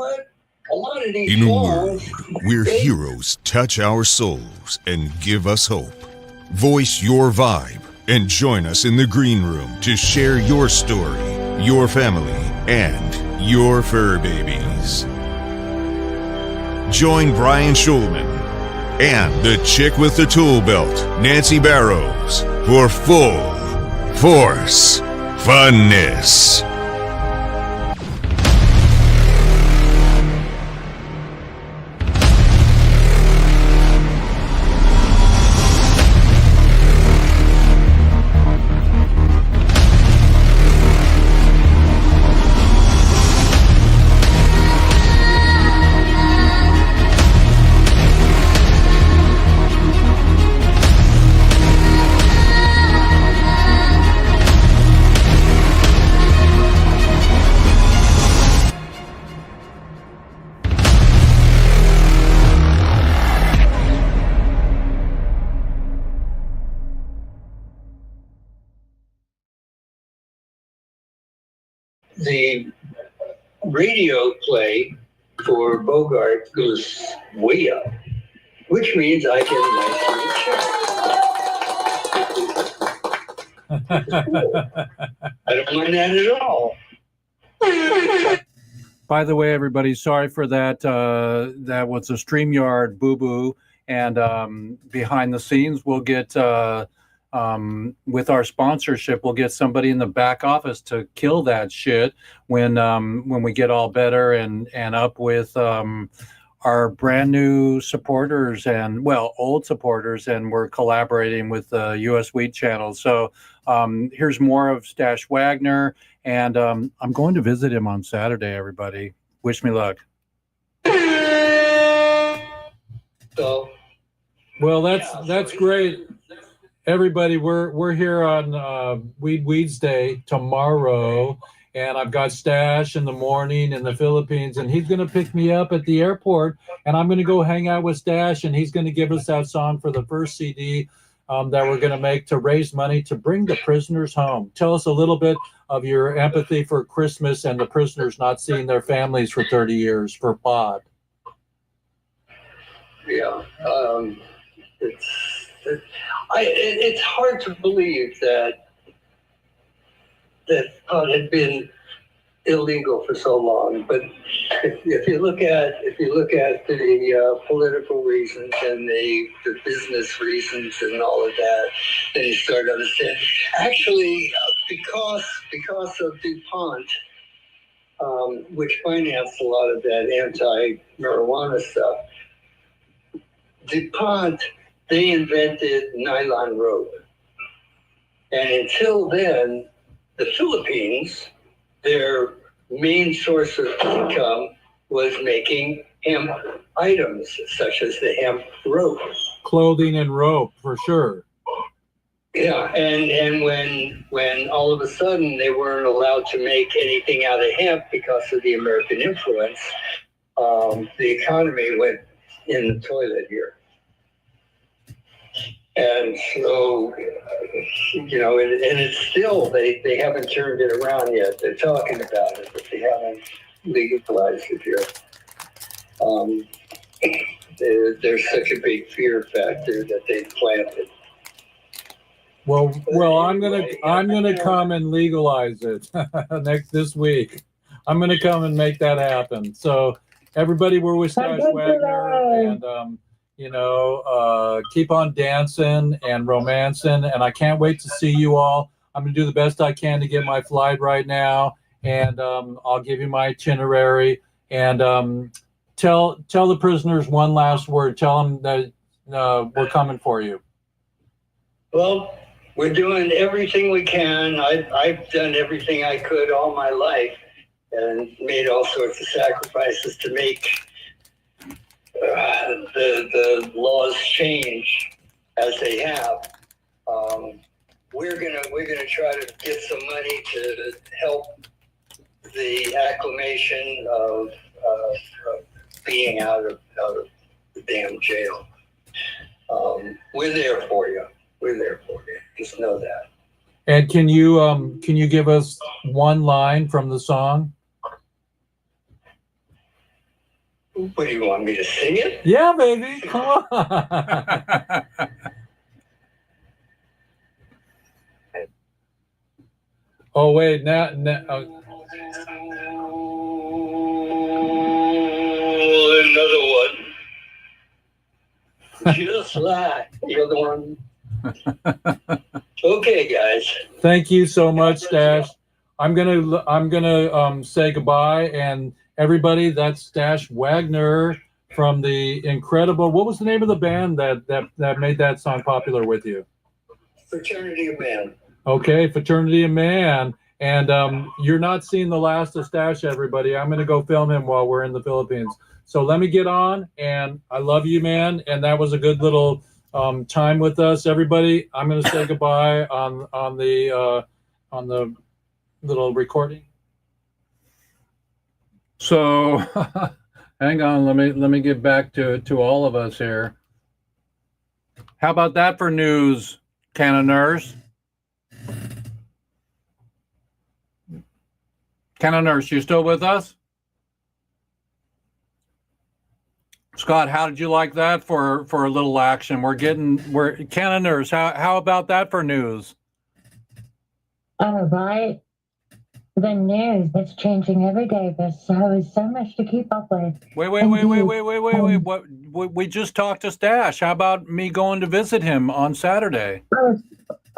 what? A lot of these In a songs, world where heroes touch our souls and give us hope, voice your vibe and join us in the green room to share your story, your family, and your fur babies. Join Brian Schulman and the chick with the tool belt, Nancy Barrows, for full force funness. the radio play for Bogart goes way up, which means I get a nice little check. I don't mind that at all. By the way, everybody, sorry for that. That was a StreamYard boo-boo. And behind the scenes, we'll get, with our sponsorship, we'll get somebody in the back office to kill that shit when we get all better and up with our brand new supporters and, well, old supporters, and we're collaborating with the US Wheat Channel. So here's more of Stash Wagner, and I'm going to visit him on Saturday, everybody. Wish me luck. So, well, that's great. Everybody, we're here on WEEDSDAY tomorrow, and I've got Stash in the morning in the Philippines, and he's going to pick me up at the airport, and I'm going to go hang out with Stash, and he's going to give us that song for the first CD that we're going to make to raise money to bring the prisoners home. Tell us a little bit of your empathy for Christmas and the prisoners not seeing their families for 30 years for Pod. Yeah, it's hard to believe that Pod had been illegal for so long. But if you look at the political reasons and the business reasons and all of that, then you start to understand. Actually, because of DuPont, which financed a lot of that anti-marijuana stuff, DuPont, they invented nylon rope. And until then, the Philippines, their main source of income was making hemp items, such as the hemp rope. Clothing and rope, for sure. Yeah, and when all of a sudden they weren't allowed to make anything out of hemp because of the American influence, the economy went in the toilet here. And so, you know, and it's still, they haven't turned it around yet. They're talking about it, but they haven't legalized it yet. There's such a big fear factor that they've planted. Well, I'm gonna come and legalize it this week. I'm gonna come and make that happen. So everybody, we're with Stash Wagner, and keep on dancing and romancing, and I can't wait to see you all. I'm gonna do the best I can to get my flight right now, and I'll give you my itinerary, and tell the prisoners one last word. Tell them that we're coming for you. Well, we're doing everything we can. I've done everything I could all my life and made all sorts of sacrifices to make the laws change as they have. We're gonna try to get some money to help the acclimation of being out of the damn jail. We're there for you. We're there for you. Just know that. And can you give us one line from the song? What do you want me to sing it? Yeah, baby. Come on. Oh, wait. Now Another one. Just like the other one. Okay, guys. thank you so much, Dash. I'm gonna say goodbye, and everybody, that's Dash Wagner from the incredible. What was the name of the band that made that song popular with you? Fraternity of Man. Okay, Fraternity of Man. And you're not seeing the last of Stash, everybody. I'm gonna go film him while we're in the Philippines. So let me get on, and I love you, man. And that was a good little time with us, everybody. I'm gonna say goodbye on the little recording. So hang on, let me get back to all of us here. How about that for news, Canna Nurse? Canna Nurse, you still with us? Scott, how did you like that for a little action? We're Canna Nurse, how about that for news? All right. The news that's changing every day. There's so much to keep up with. Wait. What? We just talked to Stash. How about me going to visit him on Saturday? I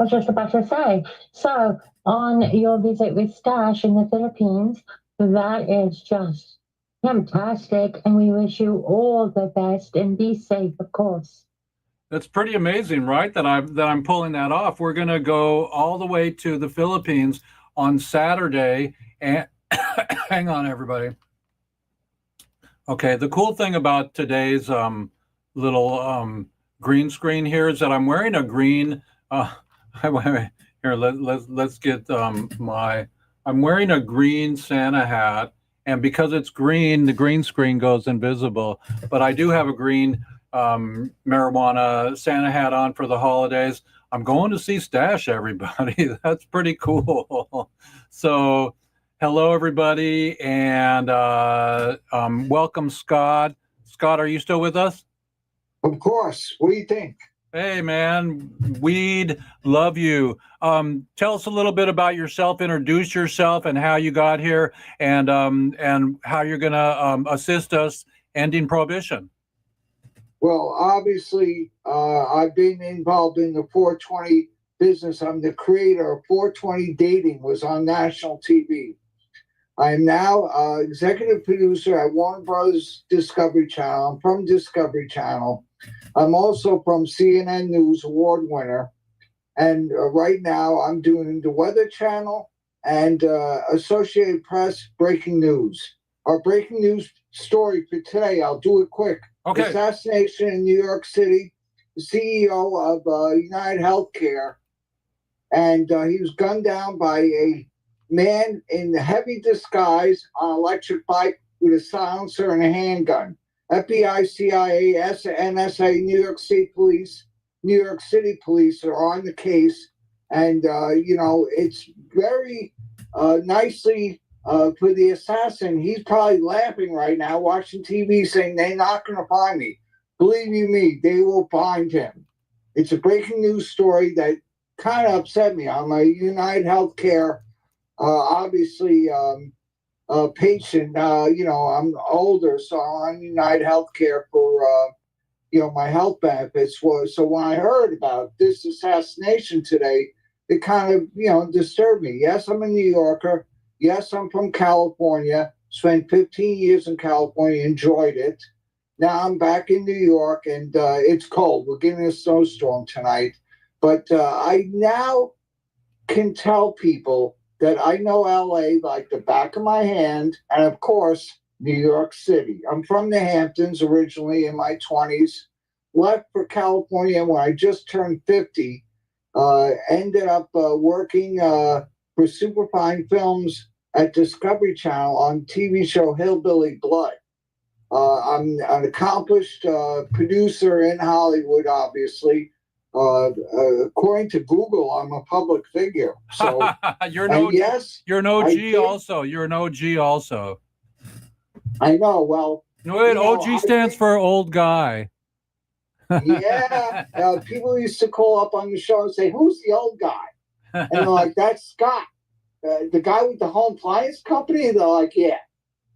was just about to say. So, on your visit with Stash in the Philippines, that is just fantastic. And we wish you all the best and be safe, of course. That's pretty amazing, right? That I'm pulling that off. We're gonna go all the way to the Philippines on Saturday, and hang on, everybody. Okay, the cool thing about today's little green screen here is that I'm wearing a green. Here, let's get I'm wearing a green Santa hat, and because it's green, the green screen goes invisible. But I do have a green marijuana Santa hat on for the holidays. I'm going to see Stash, everybody. That's pretty cool. So hello, everybody, and welcome, Scott. Scott, are you still with us? Of course. What do you think? Hey, man, weed, love you. Tell us a little bit about yourself, introduce yourself and how you got here, and how you're going to assist us ending prohibition. Well, obviously, I've been involved in the 420 business. I'm the creator of 420 Dating, was on national TV. I am now executive producer at Warner Bros. Discovery Channel. I'm from Discovery Channel. I'm also from CNN News award winner. And right now I'm doing the Weather Channel and Associated Press breaking news. Our breaking news story for today, I'll do it quick. Okay. Assassination in New York City, the CEO of United Healthcare, and he was gunned down by a man in heavy disguise on an electric bike with a silencer and a handgun. FBI, CIA, NSA, New York City Police are on the case, and it's very nicely. For the assassin, he's probably laughing right now, watching TV, saying they're not going to find me. Believe you me, they will find him. It's a breaking news story that kind of upset me. I'm a United Healthcare, obviously, patient. I'm older, so I'm on United Healthcare for, my health benefits. So when I heard about this assassination today, it kind of, disturbed me. Yes, I'm a New Yorker. Yes, I'm from California, spent 15 years in California, enjoyed it. Now I'm back in New York, and it's cold. We're getting a snowstorm tonight. But I now can tell people that I know LA like the back of my hand, and of course, New York City. I'm from the Hamptons originally in my 20s, left for California when I just turned 50, ended up working for Superfine Films at Discovery Channel on TV show Hillbilly Blood. I'm an accomplished producer in Hollywood, obviously. According to Google, I'm a public figure. So you're an OG yes, also. You're an OG also. I know. Well, Wait, You know, OG stands for old guy. yeah. People used to call up on the show and say, "Who's the old guy?" And they're like, "That's Scott, the guy with the home appliance company." And they're like, "Yeah."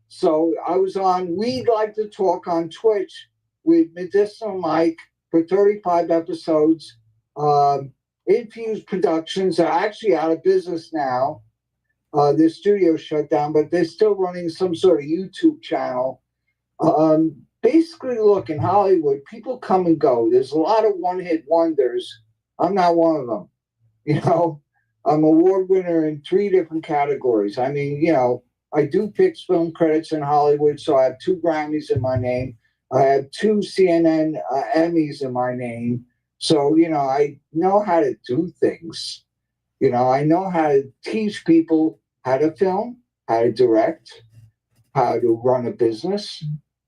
So I was on We'd Like to Talk on Twitch with Medicinal Mike for 35 episodes. Infused Productions are actually out of business now. Their studio shut down, but they're still running some sort of YouTube channel. Basically, look, in Hollywood, people come and go. There's a lot of one-hit wonders. I'm not one of them. You know, I'm award winner in 3 different categories. I mean, you know, I do fix film credits in Hollywood, so I have 2 Grammys in my name. I have 2 CNN Emmys in my name. So, you know, I know how to do things. You know, I know how to teach people how to film, how to direct, how to run a business.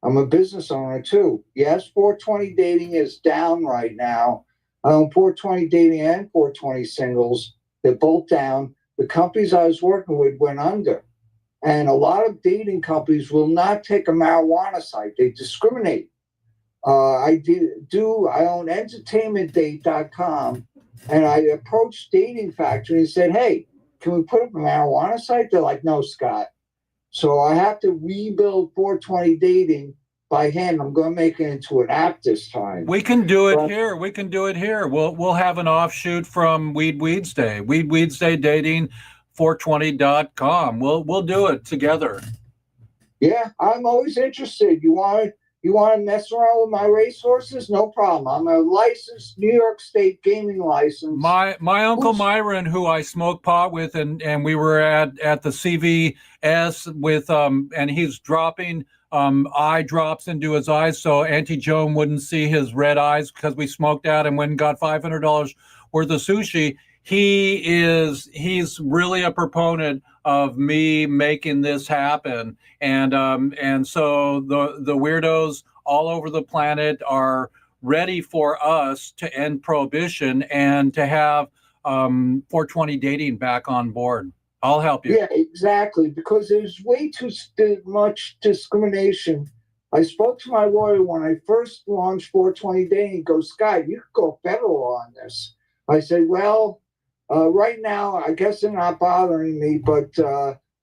I'm a business owner too. Yes, 420 dating is down right now. 420 dating and 420 singles, they're both down. The companies I was working with went under. And a lot of dating companies will not take a marijuana site. They discriminate. I own entertainmentdate.com, and I approached Dating Factory and said, "Hey, can we put up a marijuana site?" They're like, "No, Scott." So I have to rebuild 420 dating by hand. I'm going to make it into an app this time. We can do it here. We can do it here. We'll have an offshoot from Weeds Day. Weeds Day Dating 420.com. We'll do it together. Yeah, I'm always interested. You want to mess around with my racehorses? No problem. I'm a licensed New York State gaming license. My uncle Myron, who I smoke pot with, and we were at the CVS with and he's dropping eye drops into his eyes so Auntie Joan wouldn't see his red eyes because we smoked out and went and got $500 worth of sushi. He's really a proponent of me making this happen, and so the weirdos all over the planet are ready for us to end prohibition and to have 420 dating back on board. I'll help you. Yeah, exactly, because there's way too much discrimination. I spoke to my lawyer when I first launched 420 dating. He goes, "Scott, you could go federal on this." I said, "Well, right now, I guess they're not bothering me, but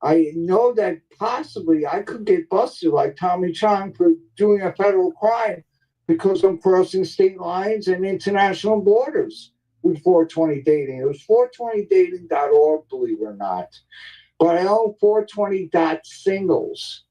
I know that possibly I could get busted like Tommy Chong for doing a federal crime because I'm crossing state lines and international borders with 420 dating." It was 420dating.org, believe it or not. But I own 420.singles.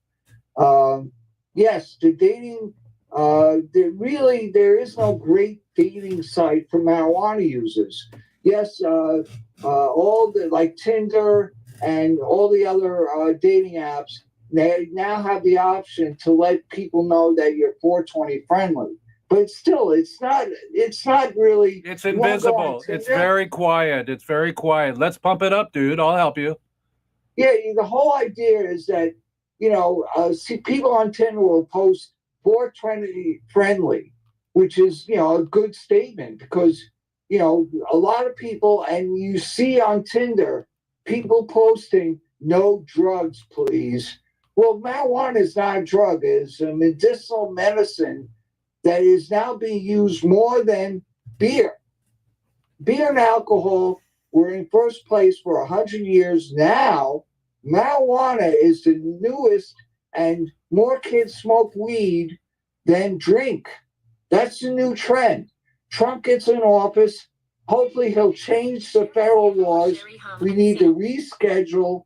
Yes, the dating, there is no great dating site for marijuana users. Yes, all the like Tinder and all the other dating apps, they now have the option to let people know that you're 420 friendly. But still, it's not really. It's invisible. It's very quiet. It's very quiet. Let's pump it up, dude. I'll help you. Yeah, the whole idea is that, you know, see, people on Tinder will post 420 friendly, which is, you know, a good statement because, you know, a lot of people, and you see on Tinder, people posting no drugs, please. Well, marijuana is not a drug. It's a medicinal medicine that is now being used more than beer. Beer and alcohol were in first place for 100 years. Now, marijuana is the newest, and more kids smoke weed than drink. That's the new trend. Trump gets in office. Hopefully, he'll change the federal laws. We need to reschedule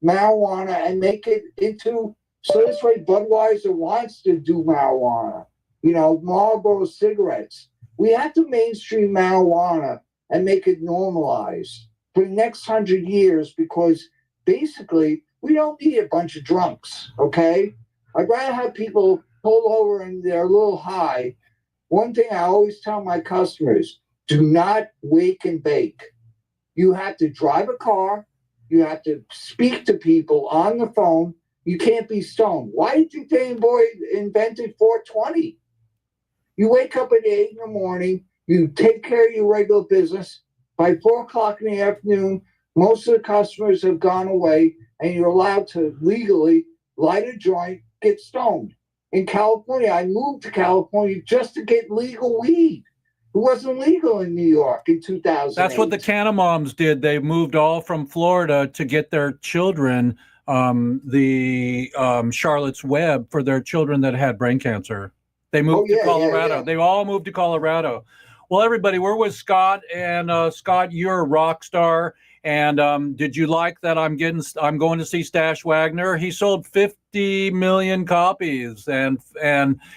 marijuana and make it into, so this way Budweiser wants to do marijuana. You know, Marlboro cigarettes. We have to mainstream marijuana and make it normalized for the next 100 years because basically we don't need a bunch of drunks, okay? I'd rather have people pull over and they're a little high. One thing I always tell my customers, do not wake and bake. You have to drive a car. You have to speak to people on the phone. You can't be stoned. Why do you think they invented 420? You wake up at 8 in the morning, you take care of your regular business. By 4 o'clock in the afternoon, most of the customers have gone away, and you're allowed to legally light a joint, get stoned. in California. I moved to California just to get legal weed. It wasn't legal in New York in 2000. That's what the Canna moms did. They moved all from Florida to get their children the Charlotte's Web for their children that had brain cancer. They moved to Colorado. They all moved to Colorado. Well, everybody, we're with Scott, and Scott, you're a rock star. And did you like that? I'm going to see Stash Wagner. He sold 50 million copies, and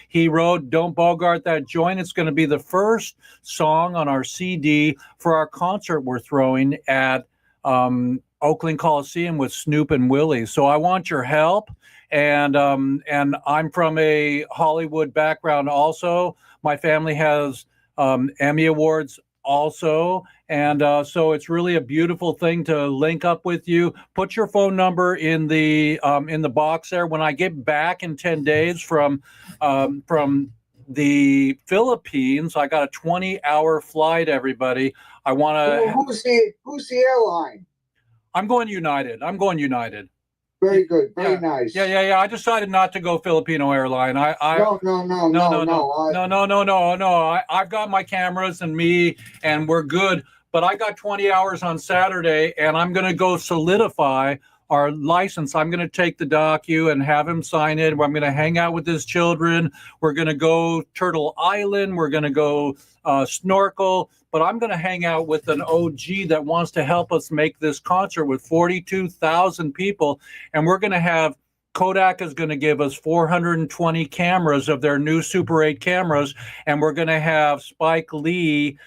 he wrote "Don't Bogart That Joint." It's going to be the first song on our CD for our concert we're throwing at Oakland Coliseum with Snoop and Willie. So I want your help. And I'm from a Hollywood background also. My family has Emmy Awards also. And so it's really a beautiful thing to link up with you. Put your phone number in the box there. When I get back in 10 days from the Philippines, I got a 20-hour flight, everybody. I want to... Who's the airline? I'm going United. Very good. Very nice. Yeah. I decided not to go Filipino airline. No. I've got my cameras and me, and we're good. But I got 20 hours on Saturday, and I'm going to go solidify our license. I'm going to take the docu and have him sign it. I'm going to hang out with his children. We're going to go Turtle Island. We're going to go snorkel. But I'm going to hang out with an OG that wants to help us make this concert with 42,000 people. And we're going to have, Kodak is going to give us 420 cameras of their new Super 8 cameras. And we're going to have Spike Lee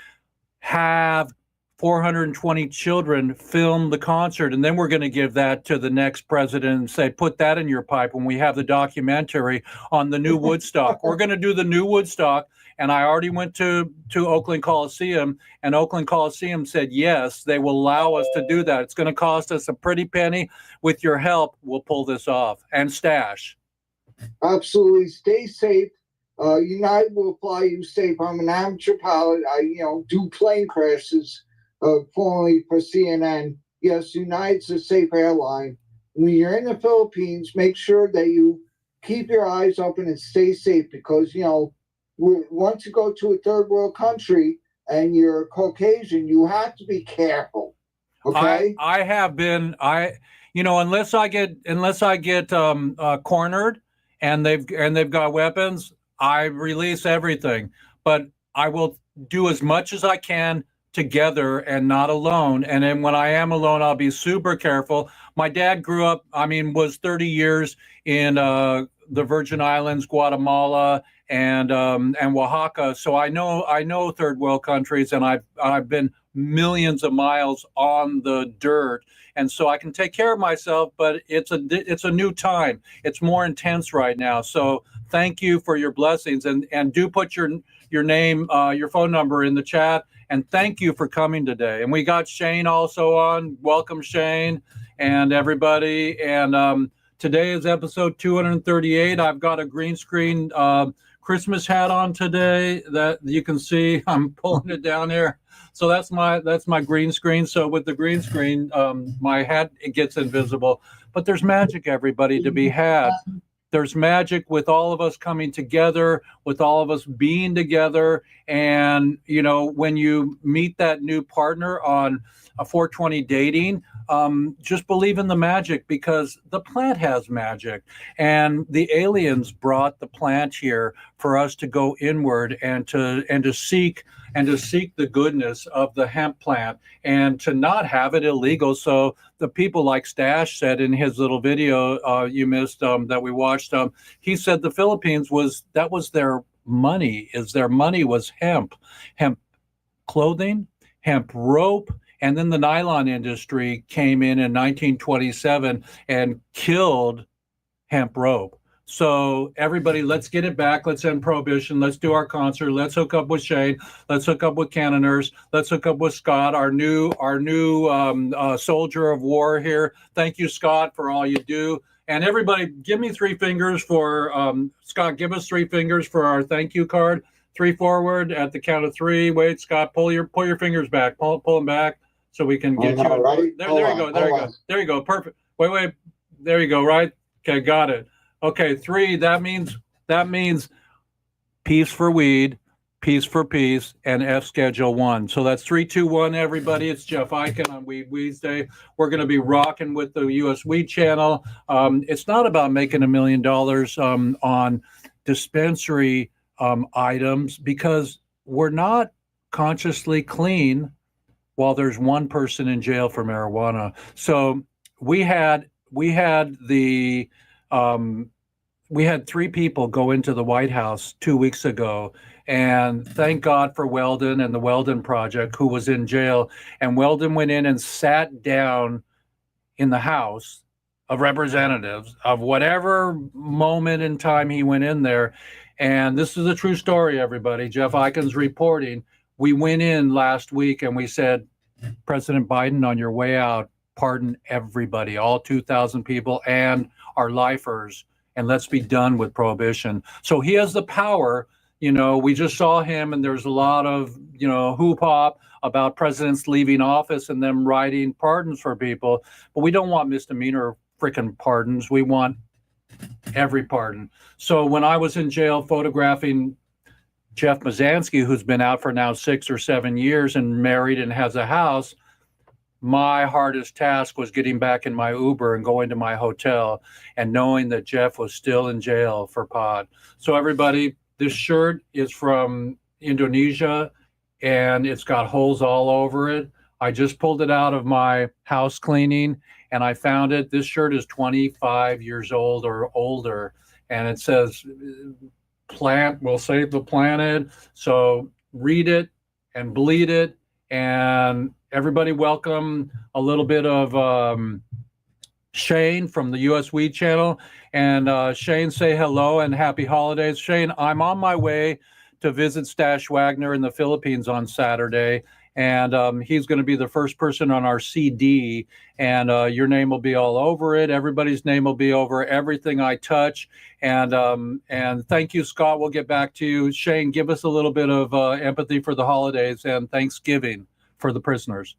have 420 children film the concert, and then we're going to give that to the next president and say, put that in your pipe when we have the documentary on the new Woodstock. We're going to do the new Woodstock, and I already went to Oakland Coliseum, and Oakland Coliseum said, yes, they will allow us to do that. It's going to cost us a pretty penny. With your help, we'll pull this off. And Stash. Absolutely. Stay safe. United will fly you safe. I'm an amateur pilot. I, do plane crashes. Formerly for CNN. Yes, United's a safe airline. When you're in the Philippines, make sure that you keep your eyes open and stay safe because, once you go to a third world country and you're Caucasian, you have to be careful. Okay? I have been, unless I get cornered and they've got weapons, I release everything. But I will do as much as I can together and not alone. And then when I am alone, I'll be super careful. My dad grew up, was 30 years in the Virgin Islands, Guatemala, and Oaxaca. So I know third world countries, and I've been millions of miles on the dirt. And so I can take care of myself, but it's a new time. It's more intense right now. So thank you for your blessings, and do put your name, your phone number in the chat. And thank you for coming today. And we got Shane also on. Welcome, Shane, and everybody. And today is episode 238. I've got a green screen Christmas hat on today that you can see. I'm pulling it down here. So that's my green screen. So with the green screen, my hat, it gets invisible. But there's magic, everybody, to be had. There's magic with all of us coming together, with all of us being together. And, when you meet that new partner on a 420 dating, just believe in the magic, because the plant has magic. And the aliens brought the plant here for us to go inward and to seek the goodness of the hemp plant and to not have it illegal. So the people, like Stash said in his little video you missed that we watched, he said the Philippines was their money. Their money was hemp clothing, hemp rope. And then the nylon industry came in 1927 and killed hemp rope. So everybody, let's get it back. Let's end prohibition. Let's do our concert. Let's hook up with Shane. Let's hook up with Canna Nurse. Let's hook up with Scott, our new soldier of war here. Thank you, Scott, for all you do. And everybody, give me 3 fingers for Scott. Give us 3 fingers for our thank you card. 3 forward at the count of 3. Wait, Scott, pull your fingers back. Pull them back so we can get you. Right? There you go. Perfect. Wait. There you go. Right. Okay, got it. Okay, 3. That means That means peace for weed, peace for peace, and F Schedule 1. So that's 3, 2, 1, everybody. It's Jeff Eichen on Weeds Day. We're going to be rocking with the U.S. Weed Channel. It's not about making $1 million on dispensary items, because we're not consciously clean while there's one person in jail for marijuana. So we had 3 people go into the White House 2 weeks ago, and thank God for Weldon and the Weldon Project, who was in jail. And Weldon went in and sat down in the House of Representatives of whatever moment in time he went in there. And this is a true story, everybody. Jeff Eichen's reporting. We went in last week and we said, President Biden, on your way out, pardon everybody, all 2,000 people and our lifers, and let's be done with prohibition. So he has the power. You know, we just saw him, and there's a lot of, hoop hop about presidents leaving office and them writing pardons for people. But we don't want misdemeanor freaking pardons. We want every pardon. So when I was in jail photographing Jeff Mazansky, who's been out for now 6 or 7 years and married and has a house, my hardest task was getting back in my Uber and going to my hotel and knowing that Jeff was still in jail for pot. So everybody, this shirt is from Indonesia and it's got holes all over it. I just pulled it out of my house cleaning and I found it. This shirt is 25 years old or older, and it says, "Plant will save the planet." So read it and bleed it. And everybody welcome a little bit of Shane from the U.S. Weed Channel. And Shane, say hello and happy holidays. Shane, I'm on my way to visit Stash Wagner in the Philippines on Saturday. And he's going to be the first person on our CD. And your name will be all over it. Everybody's name will be over everything I touch. And thank you, Scott. We'll get back to you. Shane, give us a little bit of empathy for the holidays and Thanksgiving for the prisoners.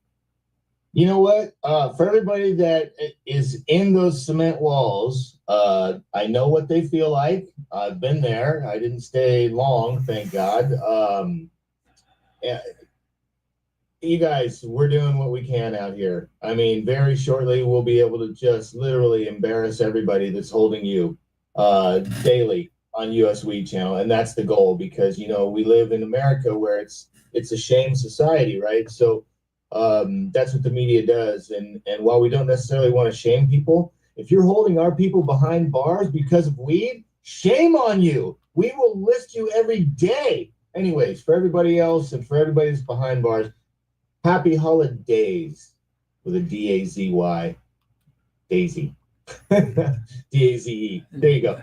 You know what? For everybody that is in those cement walls, I know what they feel like. I've been there. I didn't stay long, thank God. Yeah, you guys, we're doing what we can out here. I mean, very shortly, we'll be able to just literally embarrass everybody that's holding you daily on US Weed Channel. And that's the goal, because, we live in America where it's a shame society, right? So that's what the media does. And while we don't necessarily want to shame people, if you're holding our people behind bars because of weed, shame on you. We will list you every day. Anyways, for everybody else and for everybody that's behind bars, happy holidays with a D-A-Z-Y. Daisy. D-A-Z-E. There you go.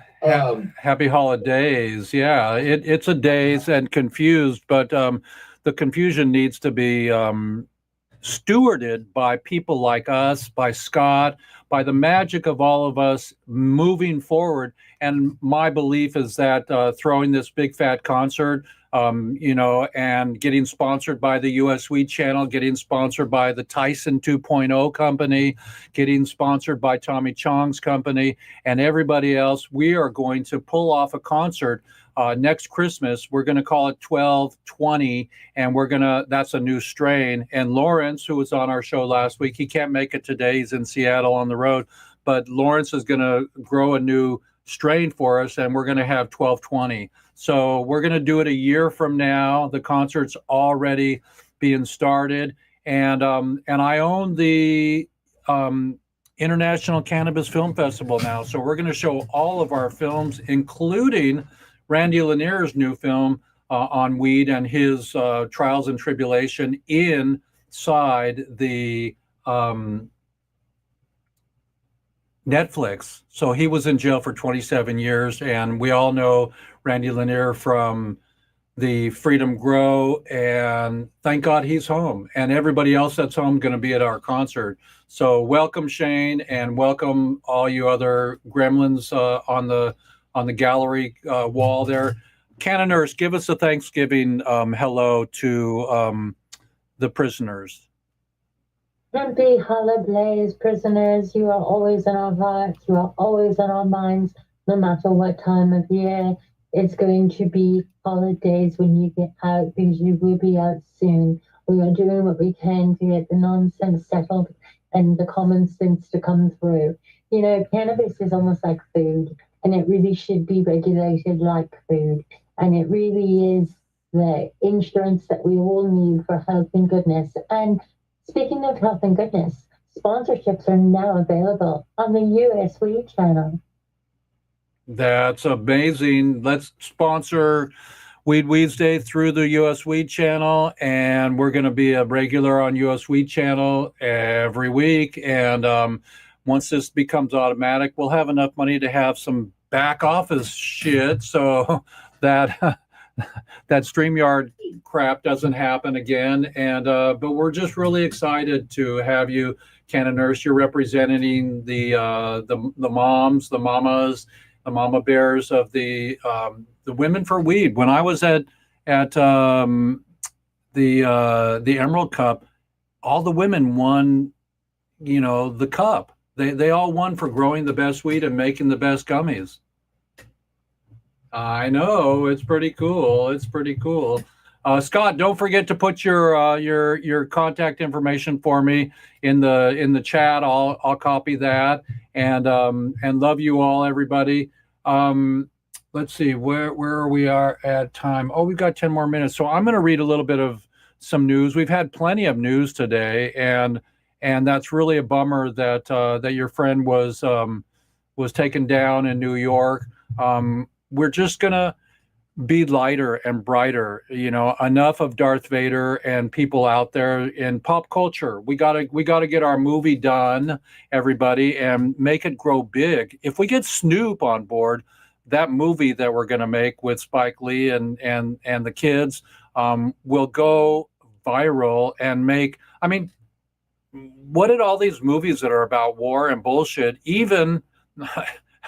Happy holidays. Yeah, it's a daze and confused, but the confusion needs to be stewarded by people like us, by Scott, by the magic of all of us moving forward. And my belief is that throwing this big fat concert, and getting sponsored by the US Weed Channel, getting sponsored by the Tyson 2.0 company, getting sponsored by Tommy Chong's company, and everybody else, we are going to pull off a concert next Christmas. We're going to call it 1220, and that's a new strain. And Lawrence, who was on our show last week, he can't make it today. He's in Seattle on the road, but Lawrence is going to grow a new strain for us, and we're going to have 1220. So we're going to do it a year from now. The concert's already being started, and I own the International Cannabis Film Festival now. So we're going to show all of our films, including Randy Lanier's new film on weed and his trials and tribulation inside the Netflix. So he was in jail for 27 years, and we all know Randy Lanier from the Freedom Grow, and thank God he's home. And everybody else that's home going to be at our concert. So welcome, Shane, and welcome all you other gremlins on the gallery wall there. Canna Nurse, give us a Thanksgiving hello to the prisoners. Happy holidays, prisoners. You are always in our hearts. You are always in our minds, no matter what time of year. it's going to be holidays when you get out, because you will be out soon. We are doing what we can to get the nonsense settled and the common sense to come through. You know, cannabis is almost like food, and it really should be regulated like food. And it really is the insurance that we all need for health and goodness. And speaking of health and goodness, sponsorships are now available on the US Weed channel. That's amazing. Let's sponsor Weeds Day through the US Weed channel, and we're going to be a regular on US Weed channel every week. And once this becomes automatic, we'll have enough money to have some back office shit so that that StreamYard crap doesn't happen again. And but we're just really excited to have you, Canna Nurse. You're representing the moms, the mamas, the mama bears of the Women for Weed. When I was at the Emerald Cup, all the women won, you know, the cup. They all won for growing the best weed and making the best gummies. I know, it's pretty cool. It's pretty cool. Scott, don't forget to put your contact information for me in the chat. I'll copy that, and love you all, everybody. Let's see where we are at time. Oh, we've got 10 more minutes, so I'm going to read a little bit of some news. We've had plenty of news today, and that's really a bummer that that your friend was taken down in New York. We're just gonna be lighter and brighter. You know, enough of Darth Vader and people out there in pop culture. We gotta get our movie done, everybody, and make it grow big. If we get Snoop on board, that movie that we're gonna make with Spike Lee and the kids will go viral and make. I mean, what did all these movies that are about war and bullshit, even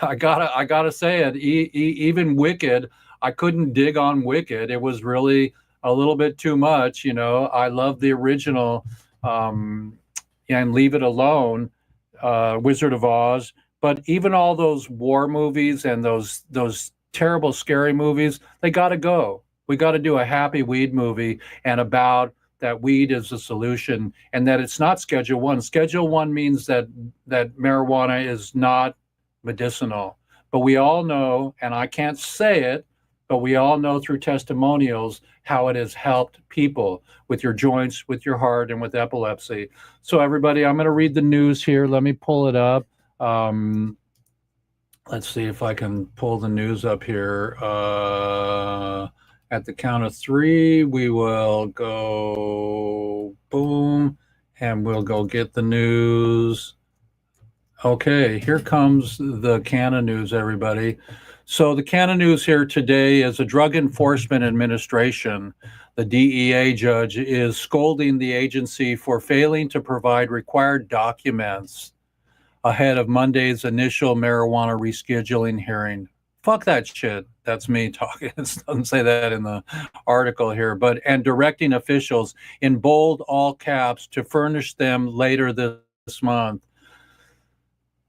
I gotta say it, even Wicked, I couldn't dig on Wicked. It was really a little bit too much, you know. I love the original and Leave It Alone, Wizard of Oz. But even all those war movies and those terrible scary movies, they gotta go. We gotta do a happy weed movie, and about that weed is the solution, and that it's not Schedule 1. Schedule 1 means that marijuana is not medicinal. But we all know, and I can't say it, but we all know through testimonials how it has helped people with your joints, with your heart, and with epilepsy. So everybody, I'm going to read the news here. Let me pull it up. Let's see if I can pull the news up here. At the count of 3, we will go boom, and we'll go get the news. Okay, here comes the Canna news, everybody. So the Canna news here today is a Drug Enforcement Administration. The DEA judge is scolding the agency for failing to provide required documents ahead of Monday's initial marijuana rescheduling hearing. Fuck that shit. That's me talking. It doesn't say that in the article here, and directing officials in bold all caps to furnish them later this month.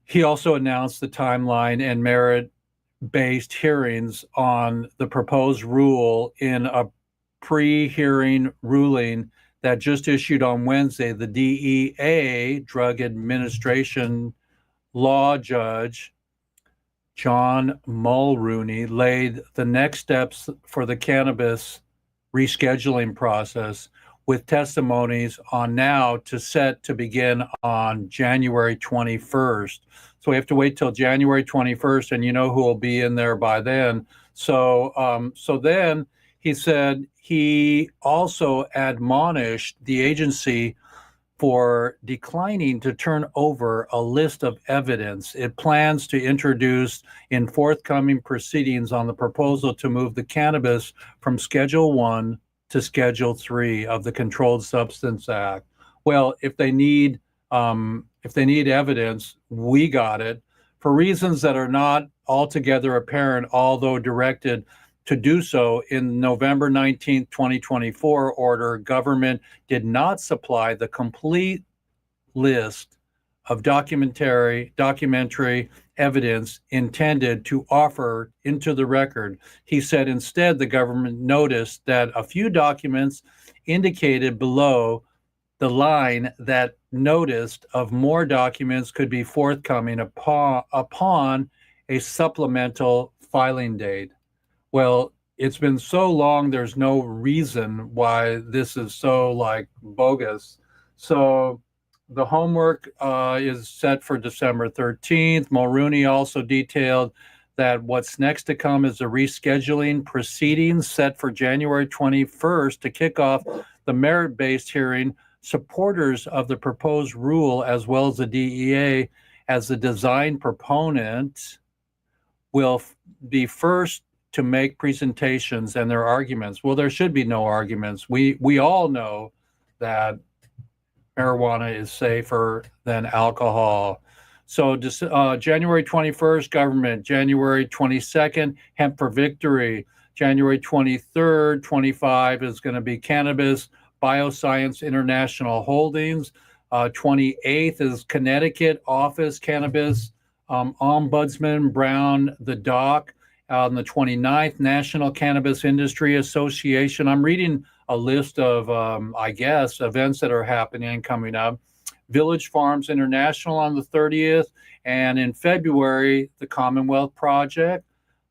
He also announced the timeline and merit-based hearings on the proposed rule in a pre-hearing ruling that just issued on Wednesday. The DEA, Drug Administration Law Judge John Mulrooney, laid the next steps for the cannabis rescheduling process, with testimonies on now set to begin on January 21st. So we have to wait till January 21st, and you know who will be in there by then. So then he said he also admonished the agency for declining to turn over a list of evidence it plans to introduce in forthcoming proceedings on the proposal to move the cannabis from Schedule 1 to Schedule 3 of the Controlled Substance Act. Well, if they need evidence, we got it. For reasons that are not altogether apparent, although directed to do so in November 19th, 2024 order, government did not supply the complete list of documentary evidence intended to offer into the record. He said instead the government noticed that a few documents indicated below the line that noticed of more documents could be forthcoming upon a supplemental filing date. Well, it's been so long, there's no reason why this is so like bogus. So the homework is set for December 13th. Mulrooney also detailed that what's next to come is a rescheduling proceedings set for January 21st to kick off the merit-based hearing. Supporters of the proposed rule, as well as the DEA as the design proponent, will be first to make presentations and their arguments. Well, there should be no arguments. We all know that marijuana is safer than alcohol. So January 21st, government. January 22nd, hemp for victory. January 23rd, 25 is going to be cannabis, Bioscience International Holdings. 28th is Connecticut Office Cannabis, Ombudsman Brown, the doc. On the 29th, National Cannabis Industry Association. I'm reading a list of, I guess, events that are happening and coming up. Village Farms International on the 30th. And in February, the Commonwealth Project.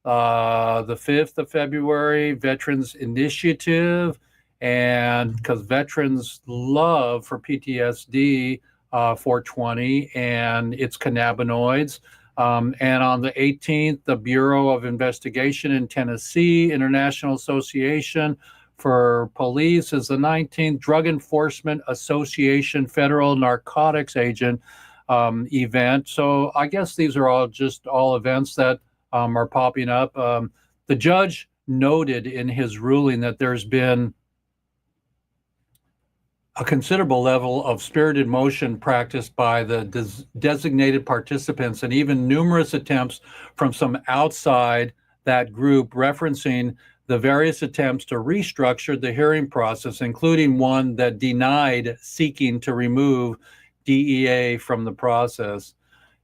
The 5th of February, Veterans Initiative. And because veterans love for PTSD 420 and its cannabinoids. And on the 18th, the Bureau of Investigation in Tennessee, International Association for Police is the 19th, Drug Enforcement Association Federal Narcotics Agent event. So I guess these are all events that are popping up. The judge noted in his ruling that there's been a considerable level of spirited motion practiced by the designated participants and even numerous attempts from some outside that group referencing the various attempts to restructure the hearing process, including one that denied seeking to remove DEA from the process.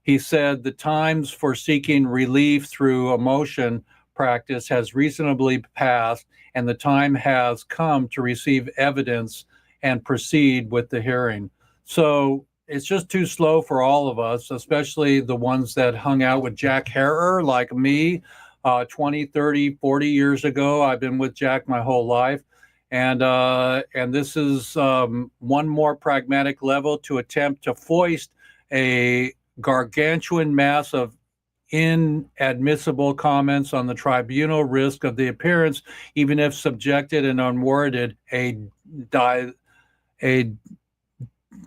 He said the times for seeking relief through a motion practice has reasonably passed, and the time has come to receive evidence and proceed with the hearing. So it's just too slow for all of us, especially the ones that hung out with Jack Herer like me 20, 30, 40 years ago. I've been with Jack my whole life. And this is one more pragmatic level to attempt to foist a gargantuan mass of inadmissible comments on the tribunal, risk of the appearance, even if subjected and unwarranted, a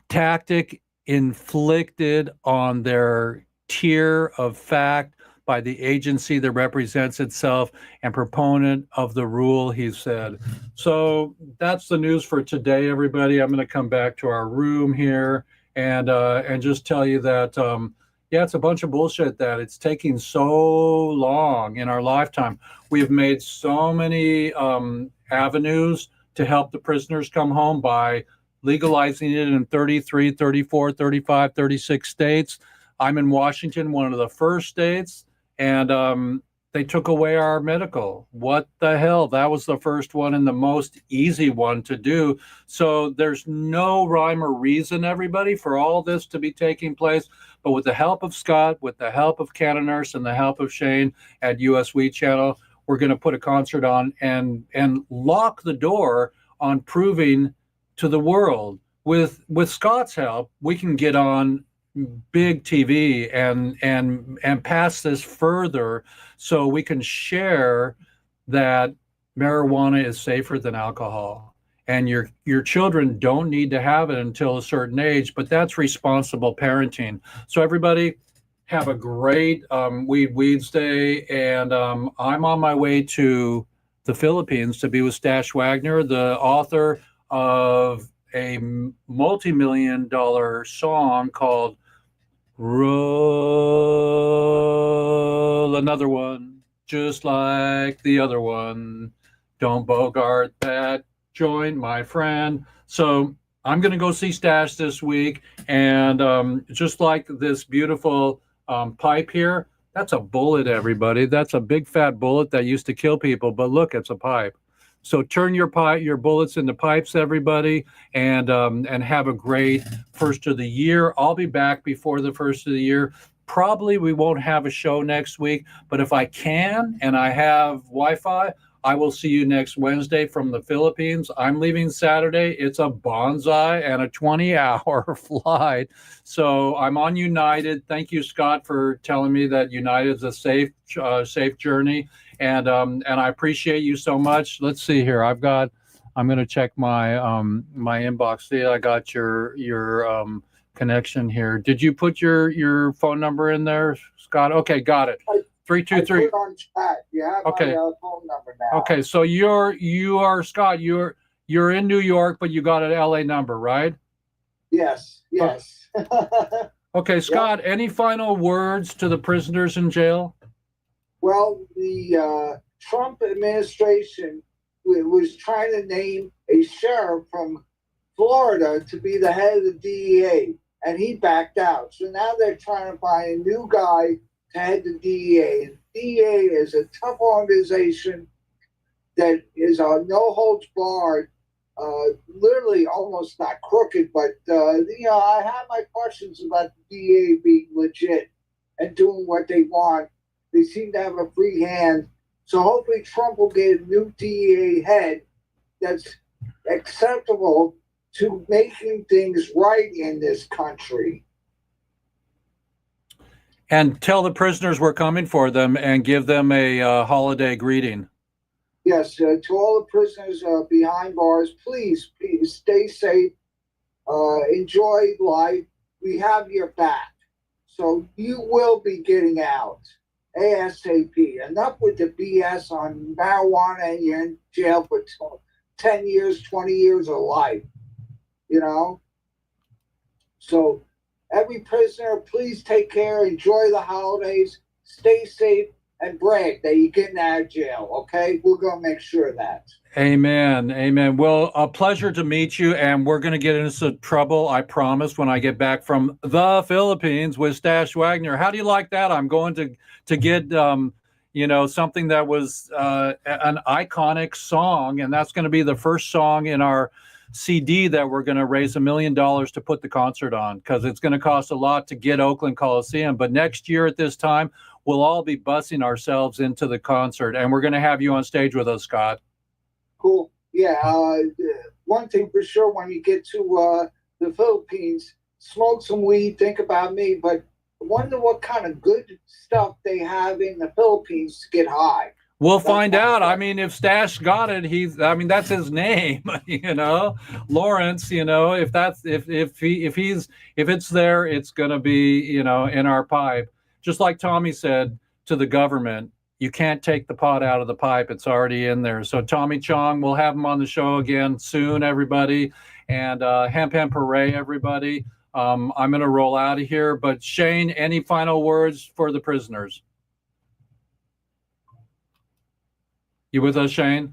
tactic inflicted on their tier of fact by the agency that represents itself and proponent of the rule, he said. So that's the news for today, everybody. I'm going to come back to our room here and just tell you that, yeah, it's a bunch of bullshit that it's taking so long in our lifetime. We have made so many avenues to help the prisoners come home by legalizing it in 33, 34, 35, 36 states. I'm in Washington, one of the first states, and they took away our medical. What the hell? That was the first one and the most easy one to do. So there's no rhyme or reason, everybody, for all this to be taking place. But with the help of Scott, with the help of Canna Nurse, and the help of Shane at US Weed Channel, we're going to put a concert on and lock the door on proving to the world. With Scott's help, we can get on big TV and pass this further so we can share that marijuana is safer than alcohol. And your children don't need to have it until a certain age, but that's responsible parenting. So everybody, have a great Weeds Day, and I'm on my way to the Philippines to be with Stash Wagner, the author of a multi-million-dollar song called Roll Another One, Just Like the Other One. Don't bogart that joint, my friend. So I'm going to go see Stash this week, and just like this beautiful pipe here, That's a bullet, everybody. That's a big fat bullet that used to kill people. But look, it's a pipe. So turn your bullets into pipes, everybody, and have a great first of the year. I'll be back before the first of the year. Probably we won't have a show next week, but if I can and I have Wi-Fi, I will see you next Wednesday from the Philippines. I'm leaving Saturday. It's a bonsai and a 20-hour flight. So I'm on United. Thank you, Scott, for telling me that United is a safe journey. And I appreciate you so much. Let's see here. I'm going to check my my inbox. See, I got your connection here. Did you put your phone number in there, Scott? Okay, got it. 323. I put on chat. You have Okay. my phone number now. Okay, so you are Scott. You're in New York, but you got an LA number, right? Yes. Okay, Scott. Any final words to the prisoners in jail? Well, the Trump administration was trying to name a sheriff from Florida to be the head of the DEA, and he backed out. So now they're trying to find a new guy to head the DEA. And DEA is a tough organization that is no holds barred, literally almost not crooked, but I have my questions about the DEA being legit and doing what they want. They seem to have a free hand. So hopefully Trump will get a new DEA head that's acceptable to making things right in this country. And tell the prisoners we're coming for them and give them a holiday greeting. Yes, to all the prisoners behind bars, please stay safe, enjoy life. We have your back. So you will be getting out ASAP. Enough with the BS on marijuana and you're in jail for 10 years, 20 years of life, So every prisoner, please take care, enjoy the holidays, stay safe, and brag that you're getting out of jail, okay? We're going to make sure of that. Amen. Amen. Well, a pleasure to meet you, and we're going to get into some trouble, I promise, when I get back from the Philippines with Stash Wagner. How do you like that? I'm going to get, something that was an iconic song, and that's going to be the first song in our CD that we're going to raise $1 million to put the concert on, because it's going to cost a lot to get Oakland Coliseum. But next year at this time, we'll all be busing ourselves into the concert, and we're going to have you on stage with us, Scott. Cool. Yeah. One thing for sure, when you get to the Philippines, smoke some weed, think about me, but wonder what kind of good stuff they have in the Philippines to get high. We'll find out. I mean, if Stash got it, that's his name, Lawrence, if it's there, it's going to be, in our pipe. Just like Tommy said to the government, you can't take the pot out of the pipe. It's already in there. So Tommy Chong, we'll have him on the show again soon, everybody. And hemp hooray, everybody. I'm going to roll out of here. But Shane, any final words for the prisoners? You with us, Shane?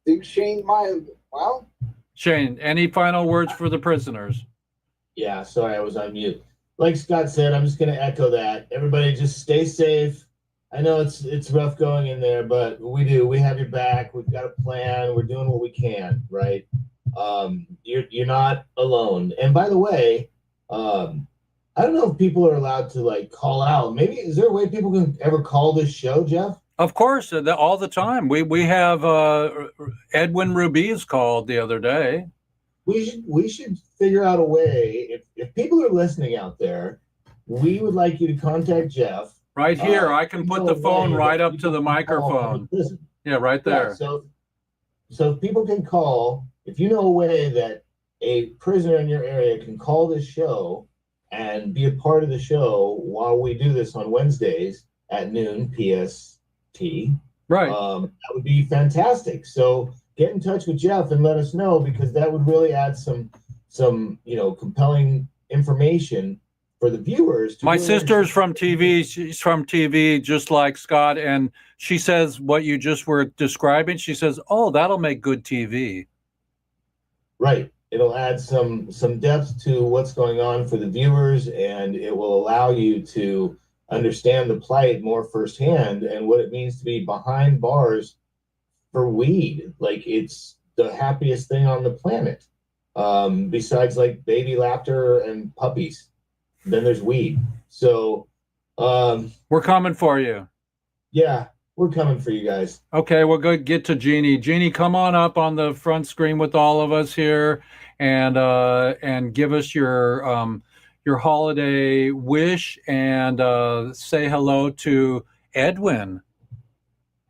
I think Shane might have, well. Shane, any final words for the prisoners? Yeah, sorry, I was on mute. Like Scott said, I'm just going to echo that. Everybody just stay safe. I know it's rough going in there, but we have your back. We've got a plan. We're doing what we can, right? You're not alone. And by the way, I don't know if people are allowed to call out. Maybe is there a way people can ever call this show, Jeff? Of course, all the time. We have Edwin Rubiz called the other day. We should figure out a way. If people are listening out there, we would like you to contact Jeff. Right here, I can put the phone right up to the microphone. Yeah, right there. Yeah, so people can call. If you know a way that a prisoner in your area can call this show and be a part of the show while we do this on Wednesdays at noon PST, right? That would be fantastic. So get in touch with Jeff and let us know, because that would really add some compelling information for the viewers. My sister's from TV. She's from TV, just like Scott, and she says what you just were describing. She says, "Oh, that'll make good TV." Right. It'll add some depth to what's going on for the viewers, and it will allow you to understand the plight more firsthand and what it means to be behind bars for weed. Like, it's the happiest thing on the planet. Besides like baby laughter and puppies, then there's weed. So we're coming for you. Yeah, we're coming for you guys. Okay, we'll go get to Jeannie. Jeannie, come on up on the front screen with all of us here, and give us your holiday wish, and say hello to Edwin.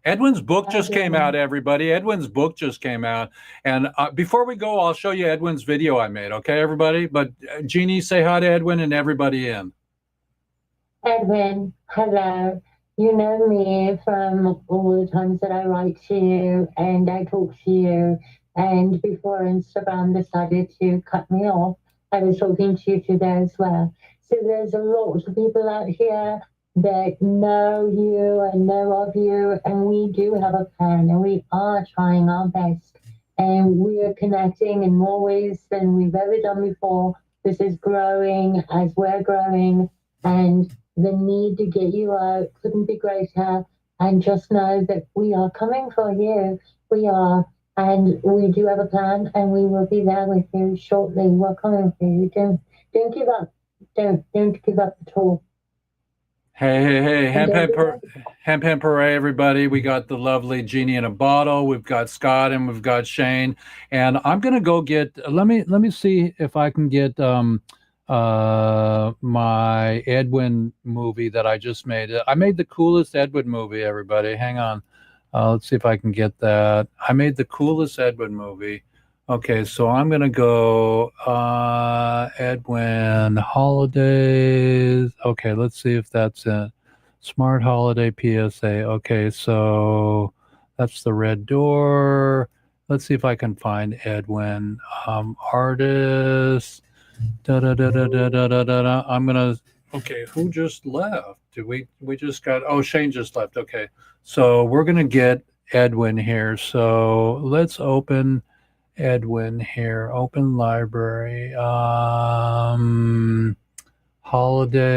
Edwin's book just came out, everybody. Edwin's book just came out. And before we go, I'll show you Edwin's video I made, okay, everybody? But Jeannie, say hi to Edwin and everybody in. Edwin, hello. You know me from all the times that I write to you and I talk to you. And before Instagram decided to cut me off, I was talking to you today as well. So there's a lot of people out here that know you and know of you, and we do have a plan, and we are trying our best, and we are connecting in more ways than we've ever done before. This is growing as we're growing, and the need to get you out couldn't be greater. And just know that we are coming for you. We are, and we do have a plan, and we will be there with you shortly. We're coming for you. Don't give up. Don't give up at all. Hey, Ham Pam Parade, everybody. We got the lovely Jeannie in a bottle. We've got Scott and we've got Shane. And I'm going to go get, let me see if I can get my Edwin movie that I just made. I made the coolest Edwin movie, everybody. Hang on. Let's see if I can get that. I made the coolest Edwin movie. Okay, so I'm going to go Edwin Holidays. Okay, let's see if that's it. Smart Holiday PSA. Okay, so that's the red door. Let's see if I can find Edwin. Artist. I'm going to, okay, who just left? Did we just got, oh, Shane just left. Okay, so we're going to get Edwin here. So let's open Edwin here. Open library. Holiday.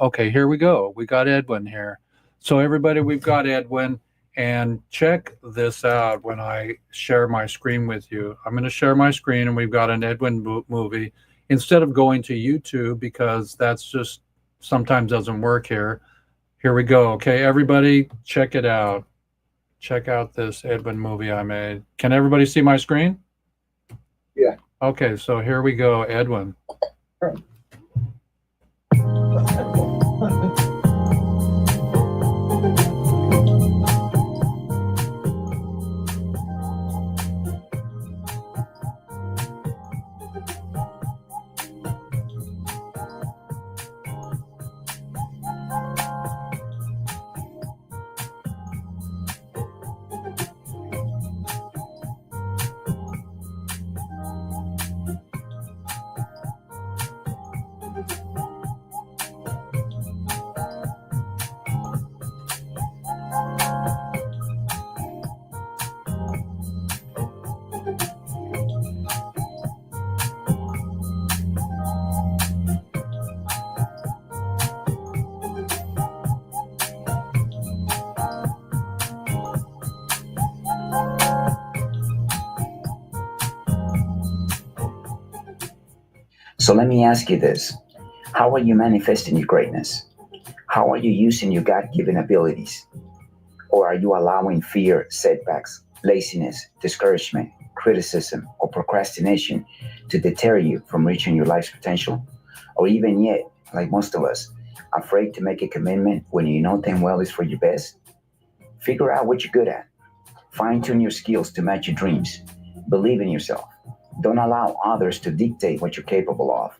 Okay, here we go. We got Edwin here. So everybody, we've got Edwin, and check this out when I share my screen with you. I'm going to share my screen, and we've got an Edwin movie. Instead of going to YouTube, because that's just sometimes doesn't work here. Here we go. Okay, everybody, check it out. Check out this Edwin movie I made. Can everybody see my screen? Yeah. Okay, so here we go, Edwin. So let me ask you this. How are you manifesting your greatness? How are you using your God-given abilities? Or are you allowing fear, setbacks, laziness, discouragement, criticism, or procrastination to deter you from reaching your life's potential? Or even yet, like most of us, afraid to make a commitment when you know damn well is for your best? Figure out what you're good at. Fine-tune your skills to match your dreams. Believe in yourself. Don't allow others to dictate what you're capable of.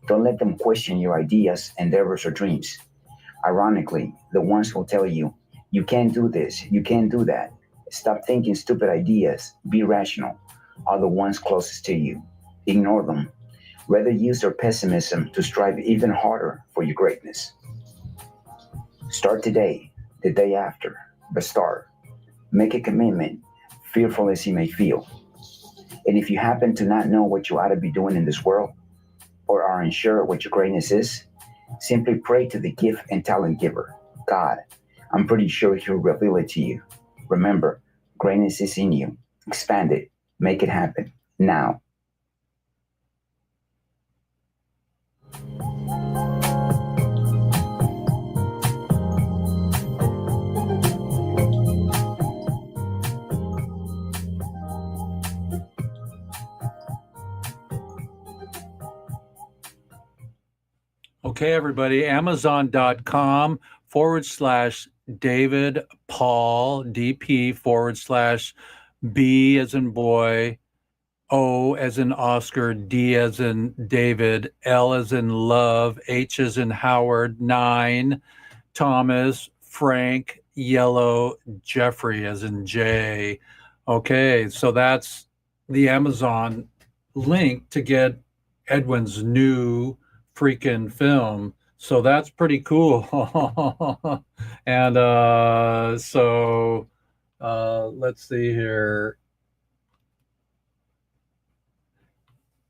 Don't let them question your ideas, endeavors, or dreams. Ironically, the ones who tell you, you can't do this, you can't do that, stop thinking stupid ideas, be rational, are the ones closest to you. Ignore them. Rather use their pessimism to strive even harder for your greatness. Start today, the day after, but start. Make a commitment, fearful as you may feel. And if you happen to not know what you ought to be doing in this world, or are unsure what your greatness is, simply pray to the gift and talent giver, God. I'm pretty sure He'll reveal it to you. Remember, greatness is in you. Expand it. Make it happen. Now. Okay, everybody, Amazon.com/David Paul, DP /B as in boy, O as in Oscar, D as in David, L as in love, H as in Howard, 9, Thomas, Frank, Yellow, Jeffrey as in J. Okay, so that's the Amazon link to get Edwin's new freaking film. So that's pretty cool. And let's see here.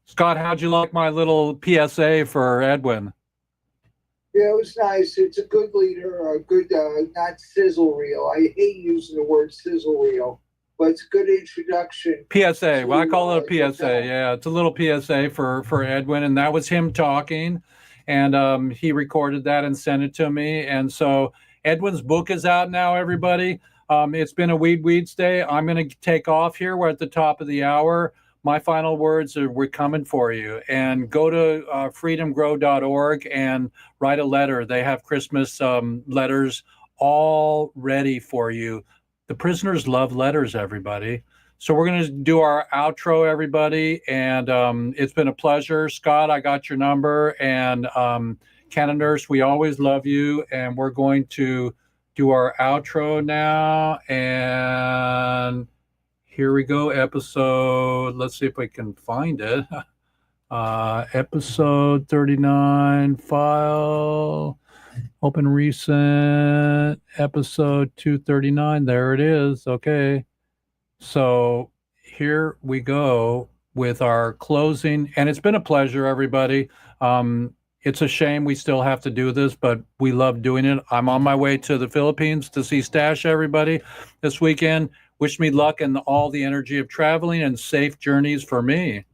Scott, how'd you like my little PSA for Edwin? Yeah, it was nice. It's a good leader, a good, not sizzle reel. I hate using the word sizzle reel, but it's a good introduction. PSA. Well, I call it a PSA. Yeah, it's a little PSA for Edwin, and that was him talking, and he recorded that and sent it to me. And so Edwin's book is out now, everybody. It's been a Weeds Day. I'm going to take off here. We're at the top of the hour. My final words are, we're coming for you. And go to freedomgrow.org and write a letter. They have Christmas letters all ready for you. The prisoners love letters, everybody. So we're going to do our outro, everybody. And it's been a pleasure. Scott, I got your number. And Canna Nurse, we always love you. And we're going to do our outro now. And here we go. Episode, let's see if I can find it. Episode 39, file. Open recent, episode 239. There it is. Okay. So here we go with our closing. And it's been a pleasure, everybody. It's a shame we still have to do this, but we love doing it. I'm on my way to the Philippines to see Stash, everybody, this weekend. Wish me luck and all the energy of traveling and safe journeys for me.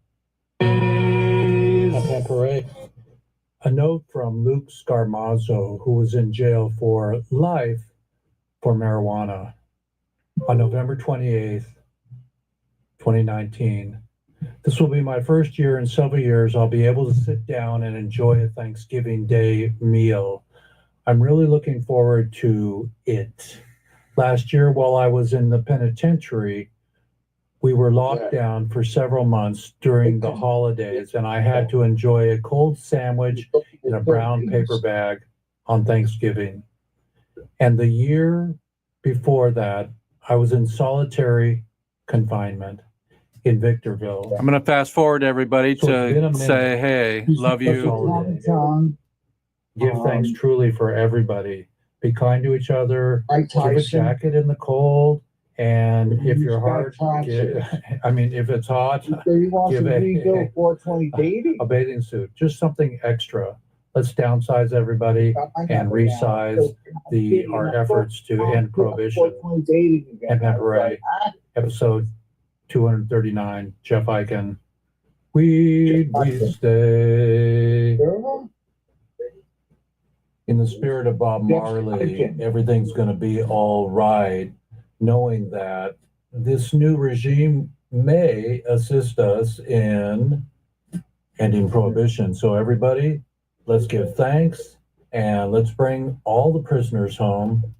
A note from Luke Scarmazzo, who was in jail for life for marijuana on November 28th, 2019. This will be my first year in several years I'll be able to sit down and enjoy a Thanksgiving Day meal. I'm really looking forward to it. Last year, while I was in the penitentiary, we were locked down for several months during the holidays, and I had to enjoy a cold sandwich in a brown paper bag on Thanksgiving. And the year before that, I was in solitary confinement in Victorville. I'm going to fast forward, everybody, to say, hey, love you. Give thanks truly for everybody. Be kind to each other. Give a jacket in the cold. And if your heart, if it's hot, give a bathing suit, just something extra. Let's downsize everybody and resize our efforts to end prohibition. And Pepperay, episode 239, Jeff Eichen. WEEDSDAYS. In the spirit of Bob Marley, everything's going to be all right, knowing that this new regime may assist us in ending prohibition. So everybody, let's give thanks and let's bring all the prisoners home.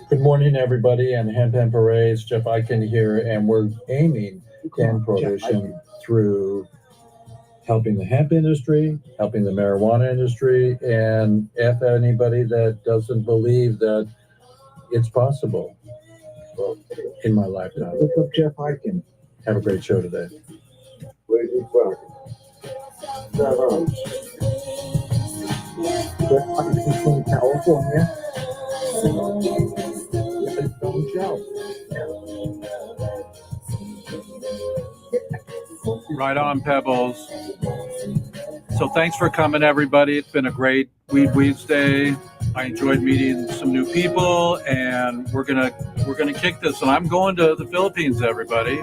Good morning, everybody, and Hemp Parades. Jeff Eichen here, and we're aiming to end prohibition through helping the hemp industry, helping the marijuana industry, and F anybody that doesn't believe that it's possible in my lifetime. Look up Jeff Eichen. Have a great show today. Jeff Eichen from California. Don't show. Right on, Pebbles. So thanks for coming, everybody. It's been a great Weeds Day. I enjoyed meeting some new people, and we're gonna kick this. And I'm going to the Philippines, everybody.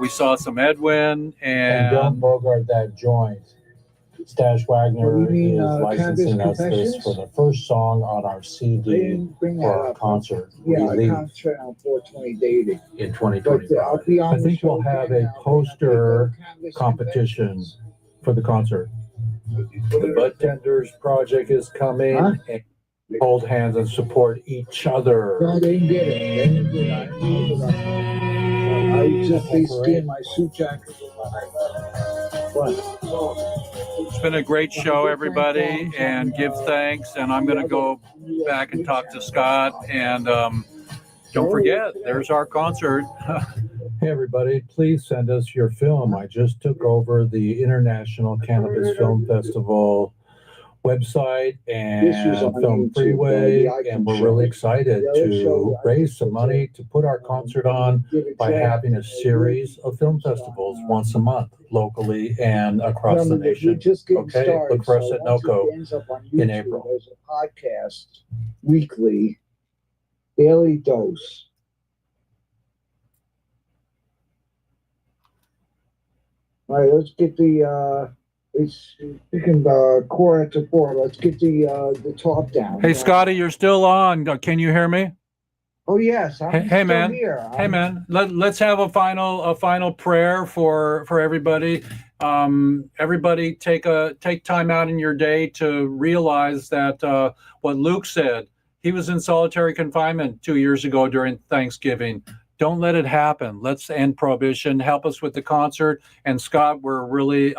We saw some Edwin, And don't bogart that joint. Stash Wagner is licensing us this for the first song on our CD for our concert. Yeah, I concentrate on 420 dating in 2025. I think we'll have a poster competition for the concert. The Bud Tenders project is coming. Huh? And hold hands and support each other. No, they didn't get it. They didn't get it. I just basically in my suit jacket. It's been a great show, everybody, and give thanks. And I'm going to go back and talk to Scott. And don't forget, there's our concert. Hey, everybody, please send us your film. I just took over the International Cannabis Film Festival website and Film Freeway, and we're really excited to raise some money to put our concert on by having a series of film festivals once a month, locally and across the nation. Okay, look for us at NOCO in April. There's a podcast weekly, daily dose. All right, let's get the it's speaking core to four. Let's get the top down. Hey, Scotty, you're still on. Can you hear me? Oh yes. Hey man. Here. Hey man. Let's have a final prayer for everybody. Everybody take time out in your day to realize that what Luke said. He was in solitary confinement 2 years ago during Thanksgiving. Don't let it happen. Let's end prohibition. Help us with the concert. And Scott, we're really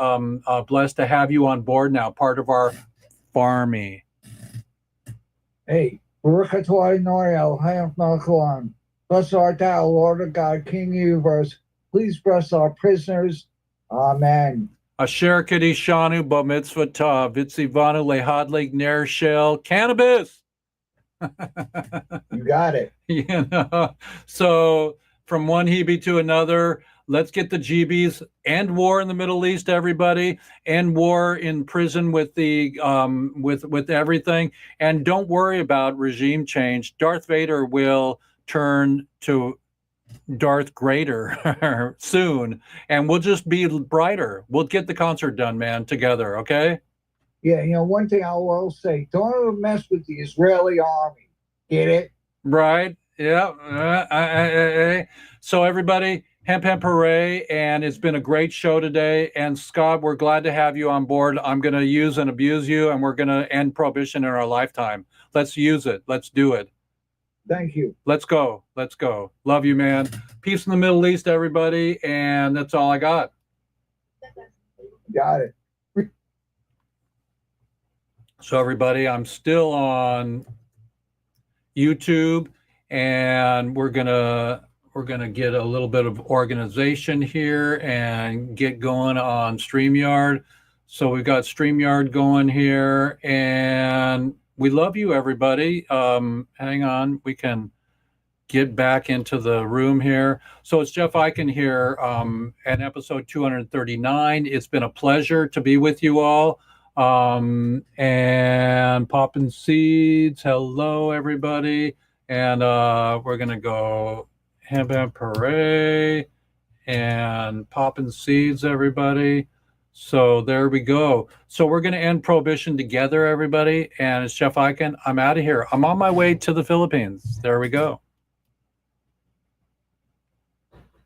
blessed to have you on board now, part of our farmy. Hey, bless art thou, Lord of God, King of the universe. Please bless our prisoners. Amen. Asher Kadishanu Bamitzvah Ta, Vitzivanu Lehadlig Ner Shel Cannabis. You got it. You know, so from one Hebe to another, let's get the GBs. End war in the Middle East, everybody. End war in prison with the with everything. And don't worry about regime change. Darth Vader will turn to Darth Greater soon, and we'll just be brighter. We'll get the concert done, man, together. Okay. Yeah, you know, one thing I will say, don't ever mess with the Israeli army. Get it? Right. Yeah. So everybody, hemp hooray. And it's been a great show today. And Scott, we're glad to have you on board. I'm going to use and abuse you, and we're going to end prohibition in our lifetime. Let's use it. Let's do it. Thank you. Let's go. Let's go. Love you, man. Peace in the Middle East, everybody. And that's all I got. Got it. So everybody, I'm still on YouTube, and we're gonna get a little bit of organization here and get going on StreamYard. So we've got StreamYard going here, and we love you, everybody. Hang on, we can get back into the room here. So it's Jeff Eichen here, at episode 239. It's been a pleasure to be with you all. And popping seeds, hello everybody. And we're gonna go hemp hooray and popping seeds, everybody. So there we go. So we're gonna end prohibition together, everybody. And it's Jeff Eichen. I'm out of here. I'm on my way to the Philippines. There we go.